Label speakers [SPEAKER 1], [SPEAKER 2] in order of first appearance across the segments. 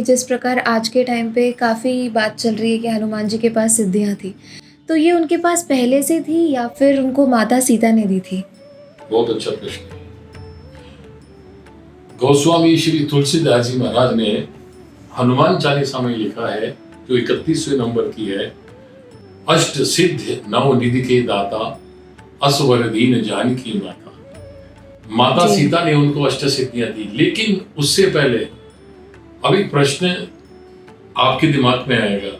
[SPEAKER 1] जिस प्रकार आज के टाइम पे काफ़ी बात चल रही है कि हनुमान जी के पास सिद्धियाँ थी, तो ये उनके पास पहले से थी या फिर उनको माता सीता ने दी थी?
[SPEAKER 2] बहुत अच्छा प्रश्न है। गोस्वामी श्री तुलसीदास जी महाराज ने हनुमान चालीसा में लिखा है, जो 31वें नंबर की है, अष्ट सिद्ध नव निधि के दाता, असवर दीन जानकी माता। माता
[SPEAKER 1] जी।
[SPEAKER 2] सीता ने उनको अष्ट सिद्धियां दी, लेकिन उससे पहले अभी प्रश्न आपके दिमाग में आएगा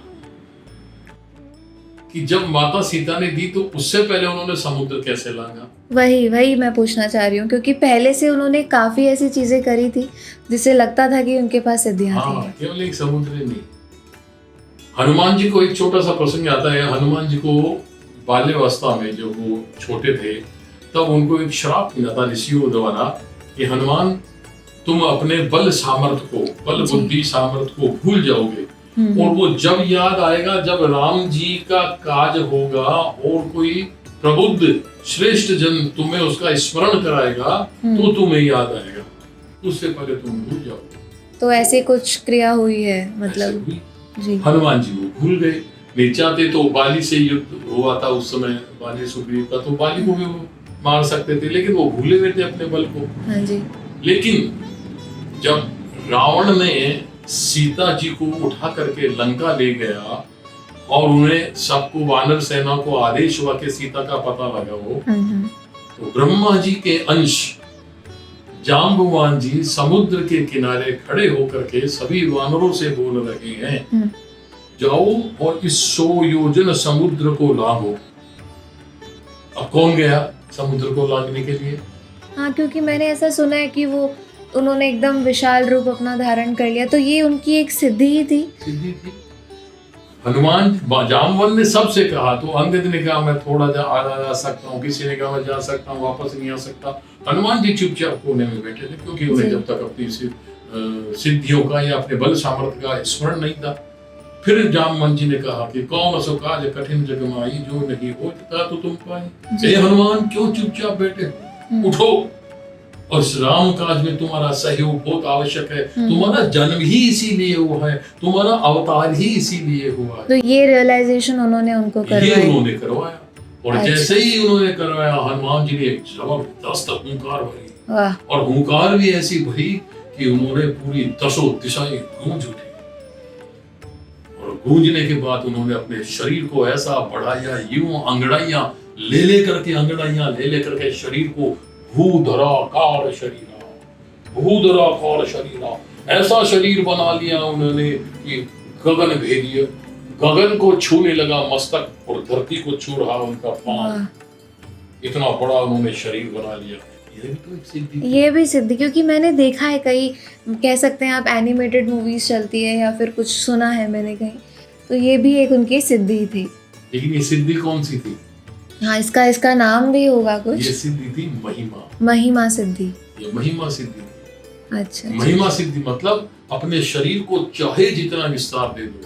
[SPEAKER 2] कि जब माता सीता ने दी तो उससे पहले उन्होंने समुद्र कैसे लांगा?
[SPEAKER 1] वही मैं पूछना चाह रही हूँ क्योंकि पहले से उन्होंने काफ़ी ऐसी चीज़ें करी थी, जिससे लगता था कि उनके पास सिद्धियाँ
[SPEAKER 2] हाँ,
[SPEAKER 1] थी।
[SPEAKER 2] केवल एक समुद्र नहीं। हनुमान जी को एक छोटा सा प्रसंग आता है। हनुमान जी को बाल्यावस्था में जब वो छोटे थे, तब उनको एक श्राप मिला था ऋषियों द्वारा कि हनुमान, तुम अपने बल
[SPEAKER 1] जी।
[SPEAKER 2] बुद्धि सामर्थ्य को भूल जाओगे,
[SPEAKER 1] हम्म।
[SPEAKER 2] और वो जब याद आएगा जब राम जी का काज होगा और कोई प्रबुद्ध श्रेष्ठ जन तुम्हें उसका स्मरण कराएगा तो तुम्हें याद आएगा, उससे पहले तुम भूल जाओगे।
[SPEAKER 1] तो ऐसे कुछ क्रिया हुई है
[SPEAKER 2] ऐसे
[SPEAKER 1] मतलब।
[SPEAKER 2] हुई।
[SPEAKER 1] जी।
[SPEAKER 2] हनुमान जी वो भूल गए। नहीं चाहते तो बाली से युद्ध हुआ था उस समय, बाली सुग्रीव का, तो बाली को भी वो मार सकते थे, लेकिन वो भूले हुए थे अपने बल को।
[SPEAKER 1] हाँ जी।
[SPEAKER 2] लेकिन जब रावण ने सीता जी को उठा करके लंका ले गया और उन्हें सबको, वानर सेना को आदेश हुआ कि सीता का पता लगाओ, तो ब्रह्मा जी के अंश जाम्बवान जी समुद्र के किनारे खड़े होकर के सभी वानरों से बोल रहे हैं, जाओ और इस 100 योजन समुद्र को लांघो। अब कौन गया समुद्र को लांघने के लिए?
[SPEAKER 1] हाँ, क्योंकि मैंने ऐसा सुना है कि वो उन्होंने एकदम विशाल रूप अपना धारण कर लिया, तो ये उनकी एक सिद्धि ही थी।
[SPEAKER 2] सिद्धि थी। हनुमान जामवंत ने सबसे कहा, तो अंगद ने कहा मैं थोड़ा जा सकता हूँ, किसी ने कहा मैं जा सकता हूँ, वापस नहीं आ सकता। हनुमान जी चुपचाप कोने में बैठे थे, क्योंकि उन्हें जब तक अपनी सिद्धियों का या अपने बल सामर्थ्य का स्मरण नहीं था। फिर जामवंत जी ने कहा कि कौन सो काज कठिन जग माई, जो नहीं होता तो तुम पाई। हे हनुमान, क्यों चुपचाप बैठे हो? उठो, और इस राम काज में तुम्हारा सहयोग बहुत आवश्यक है। तुम्हारा जन्म ही इसीलिए हुआ है, तुम्हारा अवतार ही इसीलिए हुआ है।
[SPEAKER 1] तो ये रियलाइजेशन उन्होंने उनको
[SPEAKER 2] ये
[SPEAKER 1] करवाई।
[SPEAKER 2] उन्होंने करवाया, और
[SPEAKER 1] अच्छा।
[SPEAKER 2] जैसे ही उन्होंने करवाया, हनुमान जी ने एक जबरदस्त हुंकार भरी,
[SPEAKER 1] वाह।
[SPEAKER 2] और हुंकार भी ऐसी भरी कि उन्होंने पूरी 10 दिशाएं गूंज उठी। और गूंजने के बाद उन्होंने अपने शरीर को ऐसा बढ़ाया, यूं अंगड़ाइयां ले करके शरीर को भूधराकार शरीरा, ऐसा शरीर बना लिया उन्होंने कि गगन भेदिए, गगन को छूने लगा मस्तक और धरती को छू रहा उनका पांव। इतना बड़ा उन्होंने शरीर बना लिया। ये भी तो एक सिद्धि थी।
[SPEAKER 1] ये भी सिद्धि, क्योंकि मैंने देखा है कई, कह सकते हैं आप, एनिमेटेड मूवीज चलती है या फिर कुछ सुना है मैंने कहीं, तो ये भी एक उनकी सिद्धि थी।
[SPEAKER 2] लेकिन ये सिद्धि कौन सी थी?
[SPEAKER 1] हाँ, इसका नाम भी होगा कुछ।
[SPEAKER 2] ये सिद्धि थी महिमा।
[SPEAKER 1] महिमा सिद्धि।
[SPEAKER 2] ये महिमा सिद्धि थी।
[SPEAKER 1] अच्छा।
[SPEAKER 2] महिमा सिद्धि मतलब अपने शरीर को चाहे जितना विस्तार दे दो,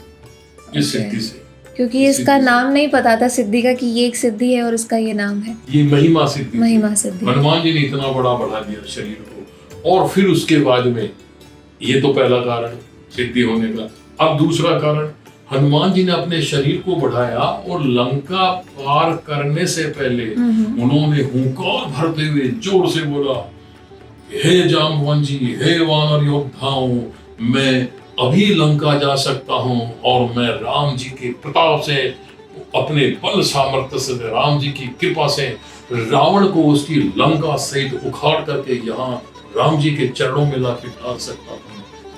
[SPEAKER 2] इस सिद्धि से।
[SPEAKER 1] क्योंकि इसका नाम नहीं पता था सिद्धि का कि ये एक सिद्धि है और इसका ये नाम है।
[SPEAKER 2] ये महिमा सिद्धि।
[SPEAKER 1] महिमा सिद्धि।
[SPEAKER 2] हनुमान जी ने इतना बड़ा बढ़ा दिया शरीर को। और फिर उसके बाद में, ये तो पहला कारण सिद्धि होने का। अब दूसरा कारण, हनुमान जी ने अपने शरीर को बढ़ाया और लंका पार करने से पहले उन्होंने हुंकार भरते हुए जोर से बोला, हे जाम्बवान जी, हे वानर योद्धाओं, मैं अभी लंका जा सकता हूं, और मैं राम जी के प्रताप से, अपने बल सामर्थ्य से, राम जी की कृपा से रावण को उसकी लंका सहित उखाड़ करके यहाँ राम जी के चरणों में लाके डाल सकता हूँ।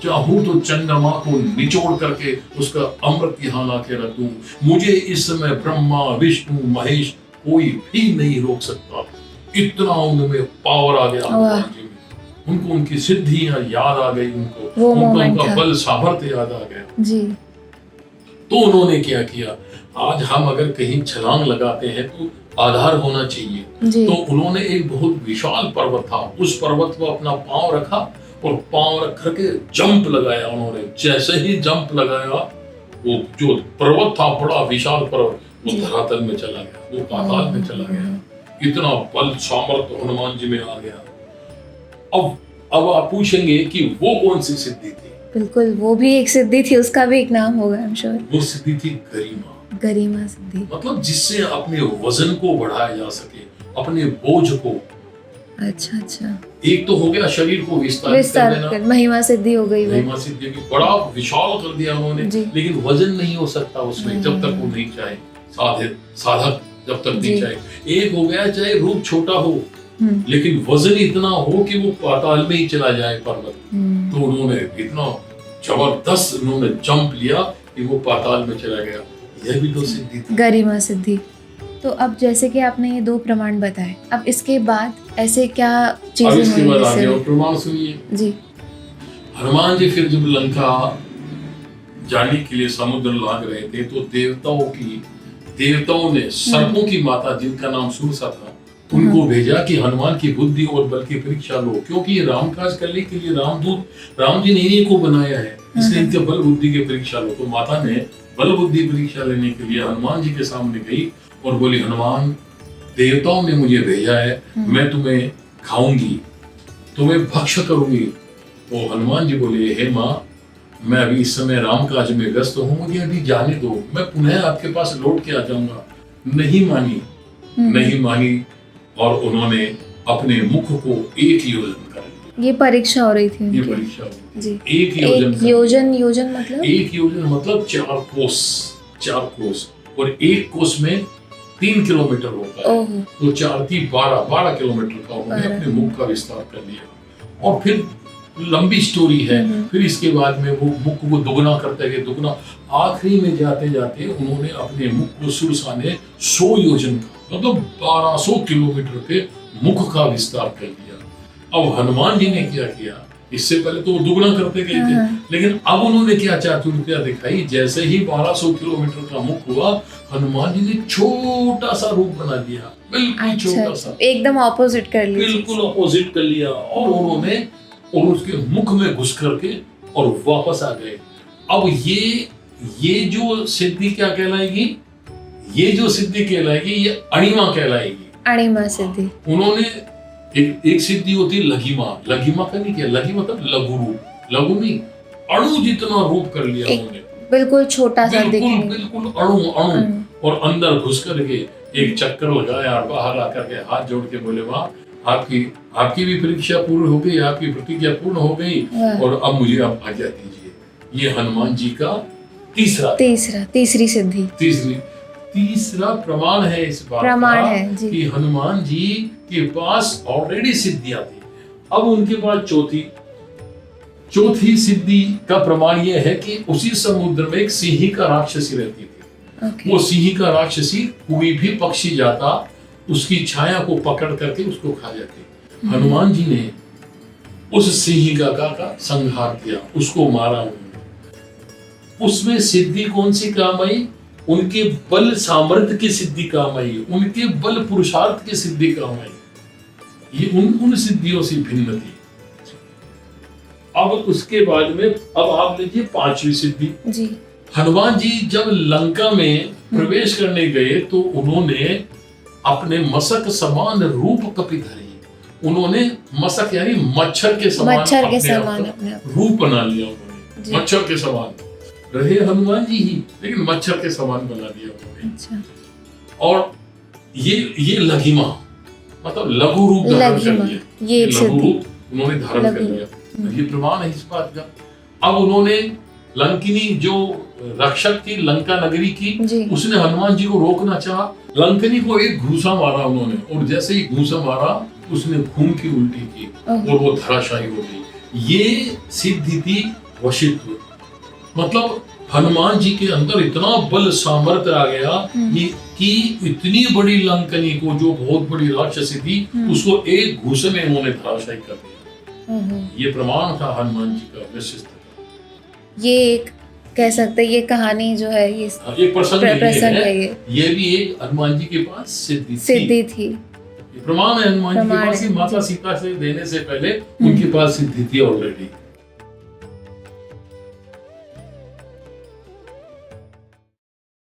[SPEAKER 2] चाहूं तो चंद्रमा को निचोड़ करके उसका अमृत यहाँ लाके रख दूं। मुझे इस समय ब्रह्मा विष्णु महेश कोई भी नहीं रोक सकता। इतना उनमें पावर आ गया हनुमान जी में। उनको उनकी सिद्धियां याद आ गई, उनको उनका बल सामर्थ्य याद आ गया
[SPEAKER 1] जी।
[SPEAKER 2] तो उन्होंने क्या किया, आज हम अगर कहीं छलांग लगाते हैं तो आधार होना चाहिए। तो उन्होंने एक बहुत विशाल पर्वत था, उस पर्वत पर अपना पांव रखा और पांव रख करके जंप लगाया उन्होंने। जैसे ही जंप लगाया, वो जो पर्वत था, बड़ा विशाल पर्वत, वो धरातल में चला गया, वो पाताल में चला गया। इतना बल सामर्थ्य हनुमान जी में आ गया। अब आप पूछेंगे कि वो कौन सी सिद्धि थी?
[SPEAKER 1] बिल्कुल, वो भी एक सिद्धि थी, उसका भी एक नाम होगा, आई एम श्योर।
[SPEAKER 2] वो सिद्धि थी गरिमा,
[SPEAKER 1] गरिमा सिद्धि।
[SPEAKER 2] मतलब जिससे अपने वजन को बढ़ाया जा सके, अपने बोझ को।
[SPEAKER 1] अच्छा अच्छा,
[SPEAKER 2] एक तो हो गया शरीर को विस्तारित कर
[SPEAKER 1] विस्तार
[SPEAKER 2] देना,
[SPEAKER 1] कर महिमा सिद्धि हो गई वो।
[SPEAKER 2] महिमा सिद्धि भी बड़ा विशाल कर दिया उन्होंने,
[SPEAKER 1] जी।
[SPEAKER 2] लेकिन वजन नहीं हो सकता उसमें जब तक वो नहीं चाहे, साधक जब तक नहीं
[SPEAKER 1] जी।
[SPEAKER 2] चाहे। एक हो गया चाहे रूप छोटा हो,
[SPEAKER 1] हम्म,
[SPEAKER 2] लेकिन वजन इतना हो कि वो पाताल में ही चला जाए पर्वत।
[SPEAKER 1] हम्म,
[SPEAKER 2] तो उन्होंने इतना जबरदस्त उन्होंने जंप लिया कि वो पाताल में चला गया। यह भी तो सिद्धि थी।
[SPEAKER 1] गरिमा सिद्धि। तो अब जैसे कि आपने ये 2 प्रमाण बताए, अब इसके बाद ऐसे क्या
[SPEAKER 2] अब
[SPEAKER 1] चीजें
[SPEAKER 2] इसके
[SPEAKER 1] हुई
[SPEAKER 2] बाद आगे
[SPEAKER 1] जिससे?
[SPEAKER 2] और प्रमाण सुनिए।
[SPEAKER 1] जी।
[SPEAKER 2] हनुमान जी फिर जब लंका जाने के लिए समुद्र लाग रहे थे तो देवताओं ने सर्पों की माता जिनका नाम सुरसा था उनको भेजा कि हनुमान की बुद्धि और बल की परीक्षा लो, क्योंकि ये राम काज करने के लिए राम जी ने इन्हीं को बनाया है, इसलिए इनके बल बुद्धि की परीक्षा लो। तो माता ने बल बुद्धि परीक्षा लेने के लिए हनुमान जी के सामने गई और बोली, हनुमान देवताओं ने मुझे भेजा है, मैं तुम्हें खाऊंगी, तुम्हें भक्ष करूंगी। तो हनुमान जी बोले, हे माँ, मैं अभी इस समय राम काज में व्यस्त हूँ, मुझे अभी जाने दो, मैं पुनः आपके पास लौट के आ जाऊंगा। नहीं मानी और उन्होंने अपने मुख को एक योजन कर लिया।
[SPEAKER 1] ये परीक्षा हो रही थी
[SPEAKER 2] ये
[SPEAKER 1] उनकी।
[SPEAKER 2] परीक्षा हुई।
[SPEAKER 1] जी।
[SPEAKER 2] एक योजन
[SPEAKER 1] एक
[SPEAKER 2] कर
[SPEAKER 1] योजन
[SPEAKER 2] लिया।
[SPEAKER 1] मतलब?
[SPEAKER 2] एक योजन मतलब 4 कोस और एक कोस में 3 किलोमीटर होता है।
[SPEAKER 1] ओहो।
[SPEAKER 2] तो 4 थी 12 किलोमीटर का उन्होंने अपने मुख का विस्तार कर लिया। और फिर लंबी स्टोरी है, फिर इसके बाद में वो मुख को दुगना करते गए, दुगना, आखिरी में जाते जाते उन्होंने अपने मुख को सुरसा ने 100 योजन मतलब 1200 किलोमीटर के मुख का विस्तार कर दिया। अब हनुमान जी ने क्या किया, इससे पहले तो वो दुगना करते गए थे, लेकिन अब उन्होंने क्या चातुर्य दिखाई, जैसे ही 1200 किलोमीटर का मुख हुआ, हनुमान जी ने छोटा सा रूप बना दिया, बिल्कुल छोटा सा,
[SPEAKER 1] एकदम ऑपोजिट कर लिया,
[SPEAKER 2] बिल्कुल ऑपोजिट कर लिया। और उन्होंने और उसके मुख में घुस करके और वापस आ गए। अब ये जो सिद्धि क्या कहलाएगी, ये जो सिद्धि कहलाएगी ये अणिमा कहलाएगी।
[SPEAKER 1] अणिमा सिद्धि।
[SPEAKER 2] उन्होंने एक सिद्धि होती है लघिमा का नहीं किया, लघी मतलब लघु रूप, लघु नहीं, अणु जितना रूप कर लिया उन्होंने,
[SPEAKER 1] बिल्कुल छोटा सा दिखने,
[SPEAKER 2] बिल्कुल अणु और अंदर घुस करके एक चक्कर लगाया और बाहर आकर के हाथ जोड़ के बोले, वाह, आपकी भी परीक्षा पूर्ण हो गई, आपकी प्रतिज्ञा पूर्ण हो गई और अब मुझे आप आज्ञा दीजिए। ये हनुमान जी का
[SPEAKER 1] तीसरी सिद्धि,
[SPEAKER 2] तीसरा प्रमाण है इस बात का कि हनुमान जी के पास ऑलरेडी सिद्धियां थी। अब उनके पास चौथी सिद्धि का प्रमाण यह है कि उसी समुद्र में एक सिंहिका राक्षसी रहती थी। वो सिंहिका राक्षसी कोई भी पक्षी जाता उसकी छाया को पकड़ करके उसको खा जाते। हनुमान जी ने उस सिंहिका का संहार किया, उसको मारा उन्होंने। उसमें सिद्धि कौन सी काम आई, उनके बल सामर्थ्य की सिद्धि काम आई, उनके बल पुरुषार्थ की सिद्धि काम आई। ये उन सिद्धियों से भिन्न थी। अब उसके बाद में अब आप लीजिए 5वीं सिद्धि
[SPEAKER 1] जी।
[SPEAKER 2] हनुमान जी जब लंका में प्रवेश करने गए तो उन्होंने अपने मशक समान रूप कपि धरी। उन्होंने मशक यानी मच्छर के समान अपने रूप बना लिया उन्होंने, मच्छर के समान रहे हनुमान जी ही, लेकिन मच्छर के समान बना दिया उन्होंने।
[SPEAKER 1] अच्छा।
[SPEAKER 2] और ये लघिमा मतलब लघु रूप धारण कर लिया, ये लघु रूप उन्होंने धारण कर लिया। ये प्रमाण है इस बात का। अब उन्होंने लंकिनी जो रक्षक थी लंका नगरी की, उसने हनुमान जी को रोकना चाहा, लंकिनी को एक घूसा मारा उन्होंने, और जैसे ही घूसा मारा उसने खून की उल्टी की और वो धराशायी हो गई। ये सिद्धि थी वशित्व, मतलब हनुमान जी के अंदर इतना बल सामर्थ्य आ गया कि इतनी बड़ी लंकनी को जो बहुत बड़ी राक्षसी थी उसको एक घूसे में उन्होंने धराशायी कर दिया। ये प्रमाण था हनुमान जी का विशिष्ट।
[SPEAKER 1] ये एक कह सकते हैं, ये कहानी जो है ये
[SPEAKER 2] एक प्रसंग है, ये भी एक हनुमान जी के पास सिद्धि थी। ये प्रमाण है हनुमान जी के पास, माता सीता से देने से पहले उनके पास सिद्धि थी ऑलरेडी।